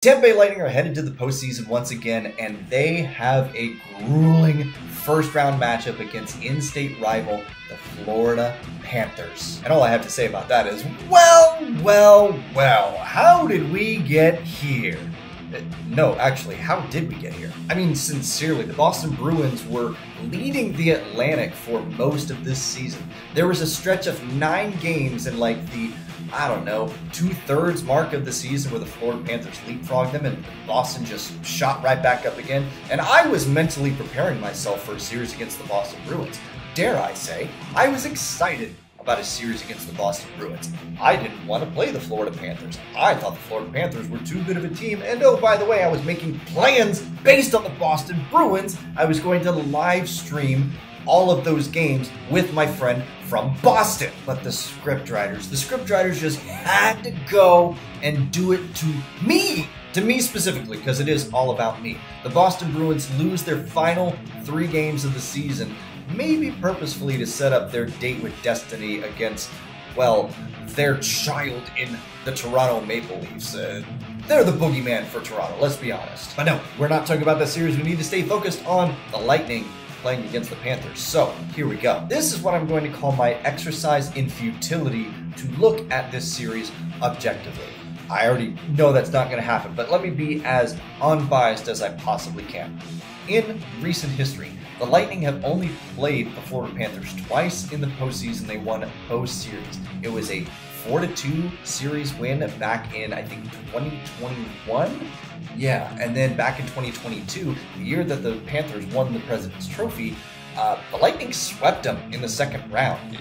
Tampa Bay Lightning are headed to the postseason once again, and they have a grueling first-round matchup against in-state rival, the Florida Panthers. And all I have to say about that is, well, how did we get here? No, actually, how did we get here? I mean, sincerely, the Boston Bruins were leading the Atlantic for most of this season. There was a stretch of 9 games in like the, I don't know, 2/3 mark of the season where the Florida Panthers leapfrogged them and Boston just shot right back up again. And I was mentally preparing myself for a series against the Boston Bruins. Dare I say, I was excited about a series against the Boston Bruins. I didn't want to play the Florida Panthers. I thought the Florida Panthers were too good of a team, and oh, by the way, I was making plans based on the Boston Bruins. I was going to live stream all of those games with my friend from Boston. But the scriptwriters just had to go and do it to me specifically, because it is all about me. The Boston Bruins lose their final 3 games of the season, maybe purposefully to set up their date with destiny against, well, their child in the Toronto Maple Leafs. They're the boogeyman for Toronto, let's be honest. But no, we're not talking about that series. We need to stay focused on the Lightning playing against the Panthers. So, here we go. This is what I'm going to call my exercise in futility to look at this series objectively. I already know that's not going to happen, but let me be as unbiased as I possibly can. In recent history, the Lightning have only played the Florida Panthers twice in the postseason. They won both series. It was a 4-2 series win back in, I think, 2021? Yeah, and then back in 2022, the year that the Panthers won the President's Trophy, the Lightning swept them in the second round.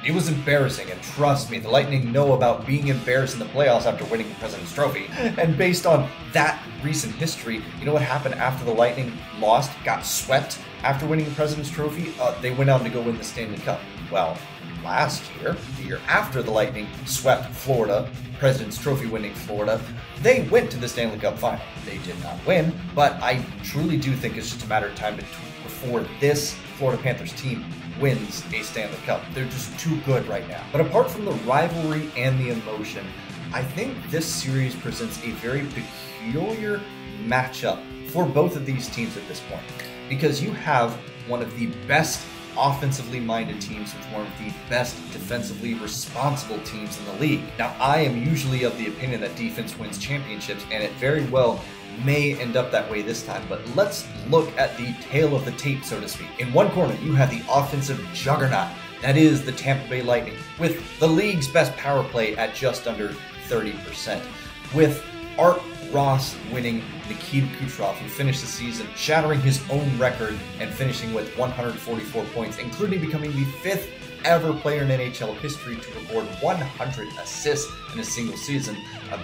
It was embarrassing, and trust me, the Lightning know about being embarrassed in the playoffs after winning the President's Trophy. And based on that recent history, you know what happened after the Lightning lost, got swept after winning the President's Trophy? They went on to go win the Stanley Cup. Well, last year, the year after the Lightning swept Florida, President's Trophy winning Florida, they went to the Stanley Cup final. They did not win, but I truly do think it's just a matter of time before this Florida Panthers team wins a Stanley Cup. They're just too good right now. But apart from the rivalry and the emotion, I think this series presents a very peculiar matchup for both of these teams at this point. Because you have one of the best offensively minded teams with one of the best defensively responsible teams in the league. Now, I am usually of the opinion that defense wins championships, and it very well may end up that way this time, but let's look at the tail of the tape, so to speak. In one corner, you have the offensive juggernaut, that is the Tampa Bay Lightning, with the league's best power play at just under 30%, with Art Ross winning Nikita Kucherov, who finished the season shattering his own record and finishing with 144 points, including becoming the 5th ever player in NHL history to record 100 assists in a single season,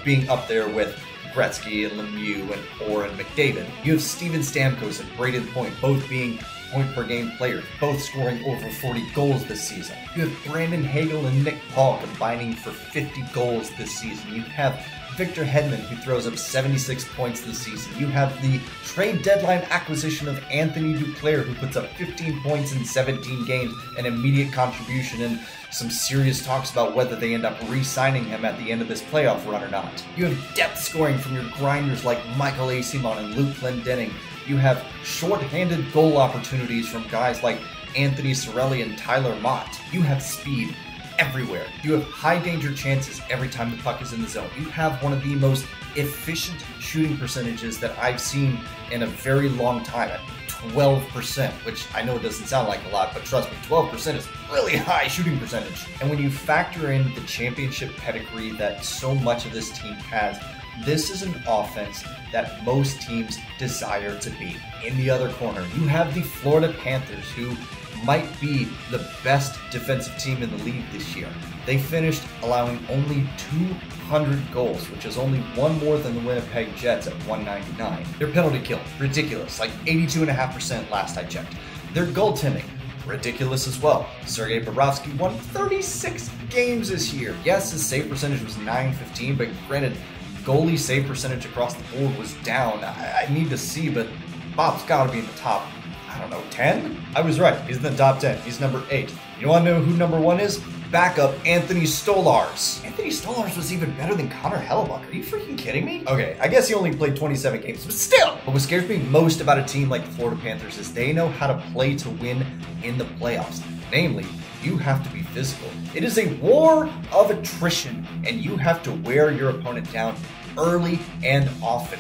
being up there with Gretzky and Lemieux and Orr and McDavid. You have Steven Stamkos and Braden Point, both being point-per-game players, both scoring over 40 goals this season. You have Brandon Hagel and Nick Paul combining for 50 goals this season. You have Victor Hedman, who throws up 76 points this season. You have the trade deadline acquisition of Anthony Duclair, who puts up 15 points in 17 games, an immediate contribution, and some serious talks about whether they end up re-signing him at the end of this playoff run or not. You have depth scoring from your grinders like Michael Eyssimont and Luke Glendening. You have short-handed goal opportunities from guys like Anthony Cirelli and Tyler Mott. You have speed everywhere. You have high danger chances every time the puck is in the zone. You have one of the most efficient shooting percentages that I've seen in a very long time at 12%, which I know it doesn't sound like a lot, but trust me, 12% is really high shooting percentage. And when you factor in the championship pedigree that so much of this team has, this is an offense that most teams desire to be. In the other corner, you have the Florida Panthers, who might be the best defensive team in the league this year. They finished allowing only 200 goals, which is only 1 more than the Winnipeg Jets at 199. Their penalty kill, ridiculous, like 82.5% last I checked. Their goaltending, ridiculous as well. Sergei Bobrovsky won 36 games this year. Yes, his save percentage was .915, but granted, goalie save percentage across the board was down. I need to see, but Bob's got to be in the top, I don't know, 10? I was right. He's in the top 10. He's number 8. You want to know who number 1 is? backup Anthony Stolarz. Anthony Stolarz was even better than Connor Hellebuck. Are you freaking kidding me? Okay, I guess he only played 27 games, but still. But what scares me most about a team like the Florida Panthers is they know how to play to win in the playoffs. Namely, you have to be physical. It is a war of attrition, and you have to wear your opponent down early and often.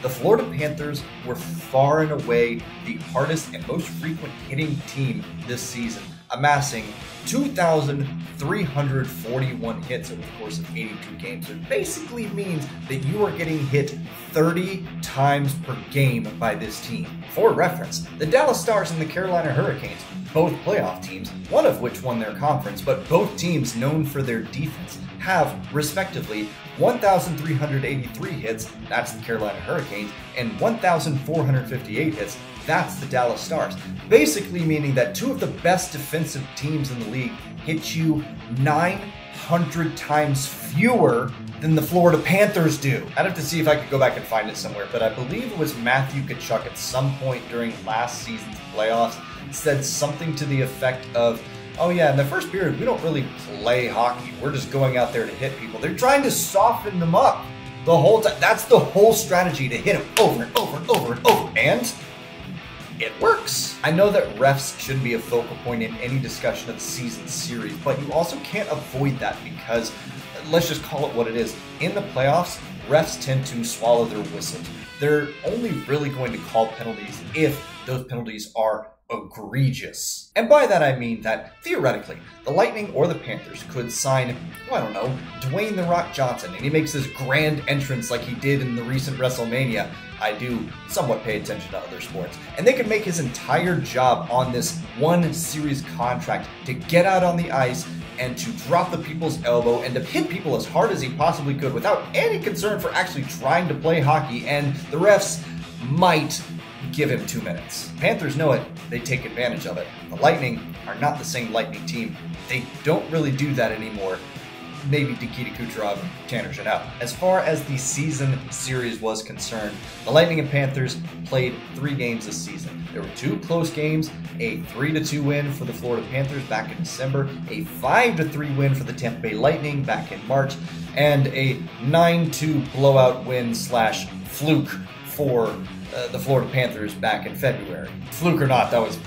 The Florida Panthers were far and away the hardest and most frequent hitting team this season, amassing 2,341 hits over the course of 82 games. It basically means that you are getting hit 30 times per game by this team. For reference, the Dallas Stars and the Carolina Hurricanes, both playoff teams, one of which won their conference, but both teams known for their defense, have, respectively, 1,383 hits, that's the Carolina Hurricanes, and 1,458 hits, that's the Dallas Stars. Basically meaning that two of the best defensive teams in the league hit you 900 times fewer than the Florida Panthers do. I'd have to see if I could go back and find it somewhere, but I believe it was Matthew Tkachuk at some point during last season's playoffs said something to the effect of, oh yeah, in the first period, we don't really play hockey. We're just going out there to hit people. They're trying to soften them up the whole time. That's the whole strategy, to hit them over and over and over and over. And it works. I know that refs shouldn't be a focal point in any discussion of the season series, but you also can't avoid that because, let's just call it what it is. In the playoffs, refs tend to swallow their whistles. They're only really going to call penalties if those penalties are egregious. And by that I mean that, theoretically, the Lightning or the Panthers could sign, well, I don't know, Dwayne "The Rock" Johnson, and he makes this grand entrance like he did in the recent WrestleMania. I do somewhat pay attention to other sports. And they could make his entire job on this one series contract to get out on the ice and to drop the people's elbow and to hit people as hard as he possibly could without any concern for actually trying to play hockey, and the refs might give him 2 minutes. Panthers know it, they take advantage of it. The Lightning are not the same Lightning team. They don't really do that anymore. Maybe Nikita Kucherov and Tanner Janelle. As far as the season series was concerned, the Lightning and Panthers played 3 games this season. There were 2 close games, a 3-2 win for the Florida Panthers back in December, a 5-3 win for the Tampa Bay Lightning back in March, and a 9-2 blowout win / fluke for the Florida Panthers back in February. Fluke or not, that was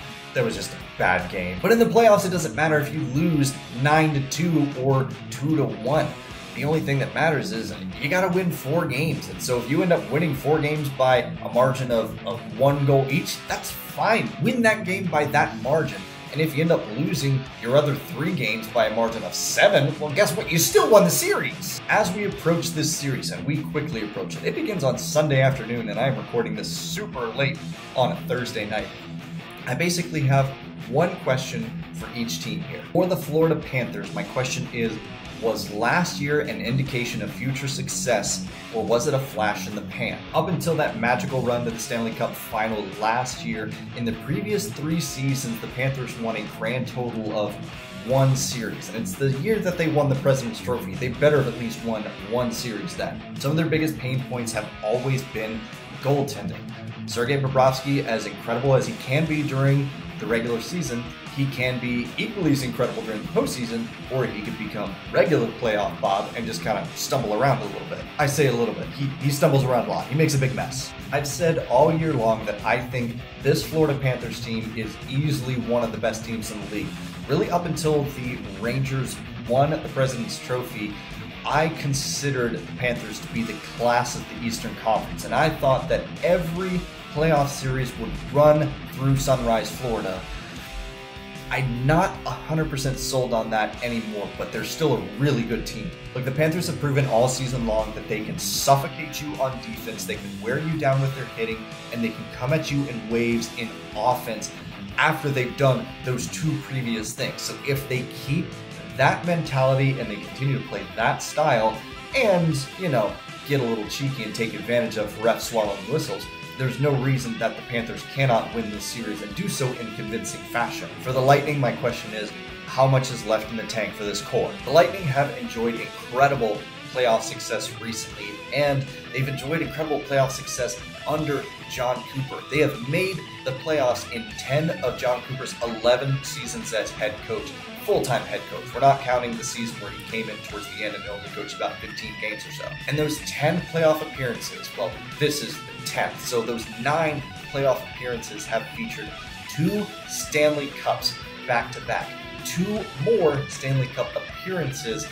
just a bad game. But in the playoffs, it doesn't matter if you lose 9-2 or 2-1. The only thing that matters is you got to win 4 games. And so if you end up winning 4 games by a margin of 1 goal each, that's fine. Win that game by that margin. And if you end up losing your other 3 games by a margin of 7, well, guess what? You still won the series. As we approach this series, and we quickly approach it, it begins on Sunday afternoon, and I'm recording this super late on a Thursday night. I basically have one question for each team here. For the Florida Panthers, my question is, was last year an indication of future success, or was it a flash in the pan? Up until that magical run to the Stanley Cup final last year, in the previous 3 seasons, the Panthers won a grand total of 1 series. And it's the year that they won the President's Trophy. They better have at least won 1 series then. Some of their biggest pain points have always been goaltending. Sergei Bobrovsky, as incredible as he can be during the regular season, he can be equally as incredible during the postseason, or he could become regular playoff Bob and just kind of stumble around a little bit. I say a little bit. He stumbles around a lot. He makes a big mess. I've said all year long that I think this Florida Panthers team is easily one of the best teams in the league. Really, up until the Rangers won the President's Trophy, I considered the Panthers to be the class of the Eastern Conference, and I thought that every playoff series would run through Sunrise, Florida. I'm not 100% sold on that anymore, but they're still a really good team. Look, the Panthers have proven all season long that they can suffocate you on defense, they can wear you down with their hitting, and they can come at you in waves in offense after they've done those 2 previous things. So if they keep that mentality and they continue to play that style and, get a little cheeky and take advantage of refs swallowing whistles, there's no reason that the Panthers cannot win this series and do so in convincing fashion. For the Lightning, my question is, how much is left in the tank for this core? The Lightning have enjoyed incredible playoff success recently, and they've enjoyed incredible playoff success under John Cooper. They have made the playoffs in 10 of John Cooper's 11 seasons as head coach. full-time head coach. We're not counting the season where he came in towards the end and only coached about 15 games or so. And those 10 playoff appearances, well, this is the 10th. So those 9 playoff appearances have featured 2 Stanley Cups back-to-back. 2 more Stanley Cup appearances,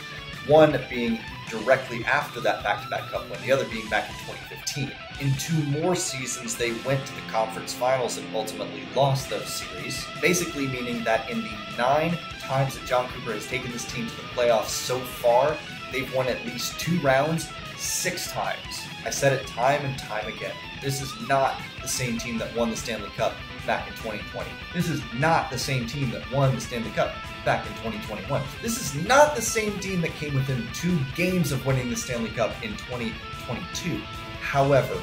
one being directly after that back-to-back cup win, the other being back in 2015. In 2 more seasons, they went to the conference finals and ultimately lost those series, basically meaning that in the 9 times that John Cooper has taken this team to the playoffs so far, they've won at least 2 rounds 6 times. I said it time and time again. This is not the same team that won the Stanley Cup back in 2020. This is not the same team that won the Stanley Cup back in 2021. This is not the same team that came within 2 games of winning the Stanley Cup in 2022. However,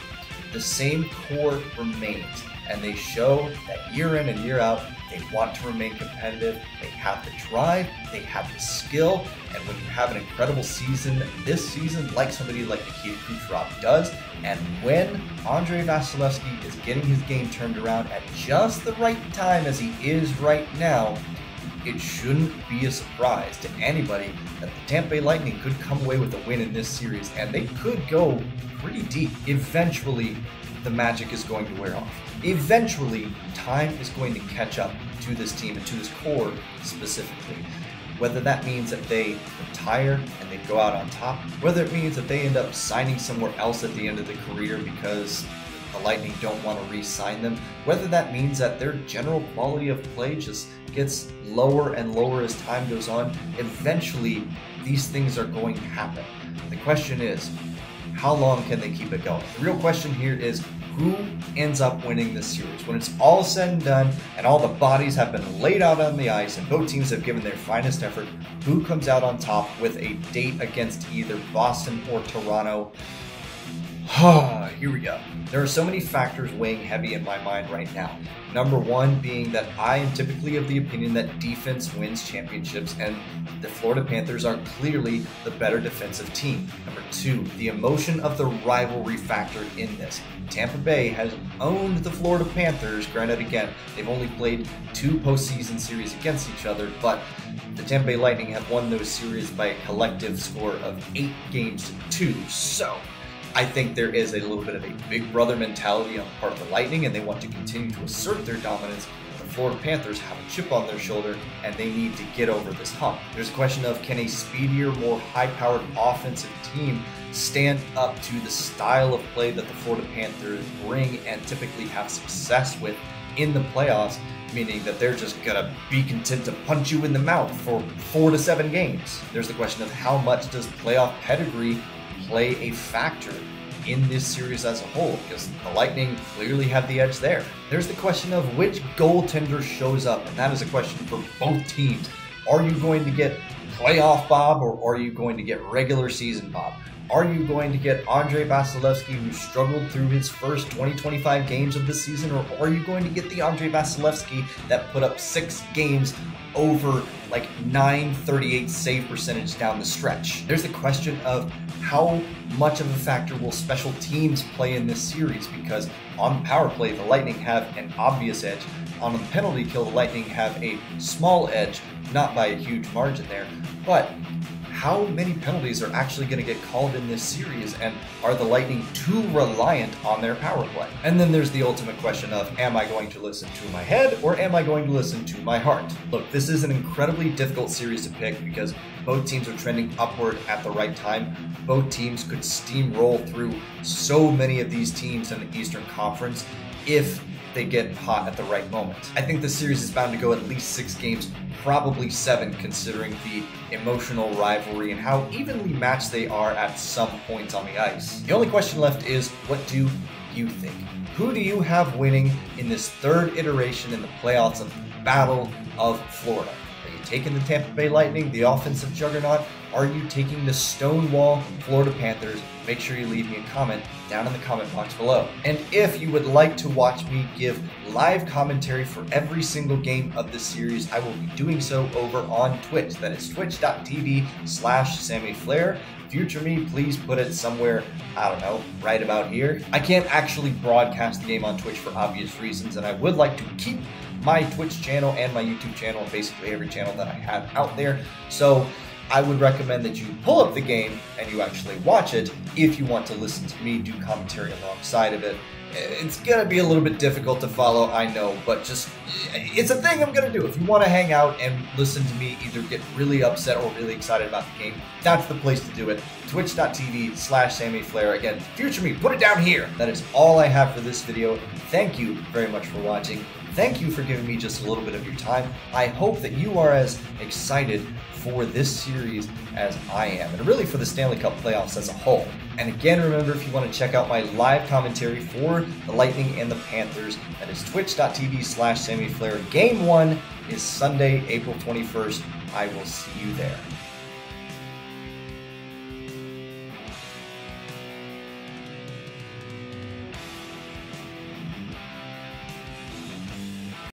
the same core remains, and they show that year in and year out, they want to remain competitive, they have the drive, they have the skill, and when you have an incredible season this season, like somebody like Nikita Kucherov does, and when Andrei Vasilevskiy is getting his game turned around at just the right time as he is right now, it shouldn't be a surprise to anybody that the Tampa Bay Lightning could come away with a win in this series, and they could go pretty deep. Eventually, the magic is going to wear off. Eventually, time is going to catch up to this team and to this core specifically. Whether that means that they retire and they go out on top, whether it means that they end up signing somewhere else at the end of the career because the Lightning don't want to re-sign them, whether that means that their general quality of play just gets lower and lower as time goes on, eventually these things are going to happen. The question is, how long can they keep it going? The real question here is, who ends up winning this series? When it's all said and done and all the bodies have been laid out on the ice and both teams have given their finest effort, who comes out on top with a date against either Boston or Toronto? Here we go. There are so many factors weighing heavy in my mind right now. Number one being that I am typically of the opinion that defense wins championships, and the Florida Panthers are clearly the better defensive team. Number two, the emotion of the rivalry factor in this. Tampa Bay has owned the Florida Panthers. Granted, again, they've only played 2 postseason series against each other, but the Tampa Bay Lightning have won those series by a collective score of 8 games to 2. So I think there is a little bit of a big brother mentality on the part of the Lightning, and they want to continue to assert their dominance. The Florida Panthers have a chip on their shoulder, and they need to get over this hump. There's a question of, can a speedier, more high-powered offensive team stand up to the style of play that the Florida Panthers bring and typically have success with in the playoffs, meaning that they're just gonna be content to punch you in the mouth for 4 to 7 games. There's the question of, how much does playoff pedigree play a factor in this series as a whole, because the Lightning clearly have the edge there. There's the question of which goaltender shows up, and that is a question for both teams. Are you going to get playoff Bob, or are you going to get regular season Bob? Are you going to get Andrei Vasilevskiy, who struggled through his first 20-25 games of the season, or are you going to get the Andrei Vasilevskiy that put up 6 games over like .938 save percentage down the stretch? There's the question of, how much of a factor will special teams play in this series? Because on power play, the Lightning have an obvious edge. On the penalty kill, the Lightning have a small edge, not by a huge margin there. But how many penalties are actually going to get called in this series, and are the Lightning too reliant on their power play? And then there's the ultimate question of, am I going to listen to my head, or am I going to listen to my heart? Look, this is an incredibly difficult series to pick because both teams are trending upward at the right time. Both teams could steamroll through so many of these teams in the Eastern Conference if they get hot at the right moment. I think the series is bound to go at least 6 games, probably 7, considering the emotional rivalry and how evenly matched they are at some points on the ice. The only question left is, what do you think? Who do you have winning in this 3rd iteration in the playoffs of Battle of Florida? Are you taking the Tampa Bay Lightning, the offensive juggernaut? Are you taking the Stonewall Florida Panthers? Make sure you leave me a comment down in the comment box below. And if you would like to watch me give live commentary for every single game of this series, I will be doing so over on Twitch. That is twitch.tv/SammyFlair. Future me, please put it somewhere, I don't know, right about here. I can't actually broadcast the game on Twitch for obvious reasons, and I would like to keep my Twitch channel and my YouTube channel, and basically every channel that I have out there. So I would recommend that you pull up the game and you actually watch it if you want to listen to me do commentary alongside of it. It's going to be a little bit difficult to follow, I know, but just, it's a thing I'm going to do. If you want to hang out and listen to me either get really upset or really excited about the game, that's the place to do it. Twitch.tv/SammyFlair. Again, future me, put it down here. That is all I have for this video. Thank you very much for watching. Thank you for giving me just a little bit of your time. I hope that you are as excited for this series as I am, and really for the Stanley Cup playoffs as a whole. And again, remember, if you want to check out my live commentary for the Lightning and the Panthers, that is twitch.tv/SammyFlair. Game 1 is Sunday, April 21st. I will see you there.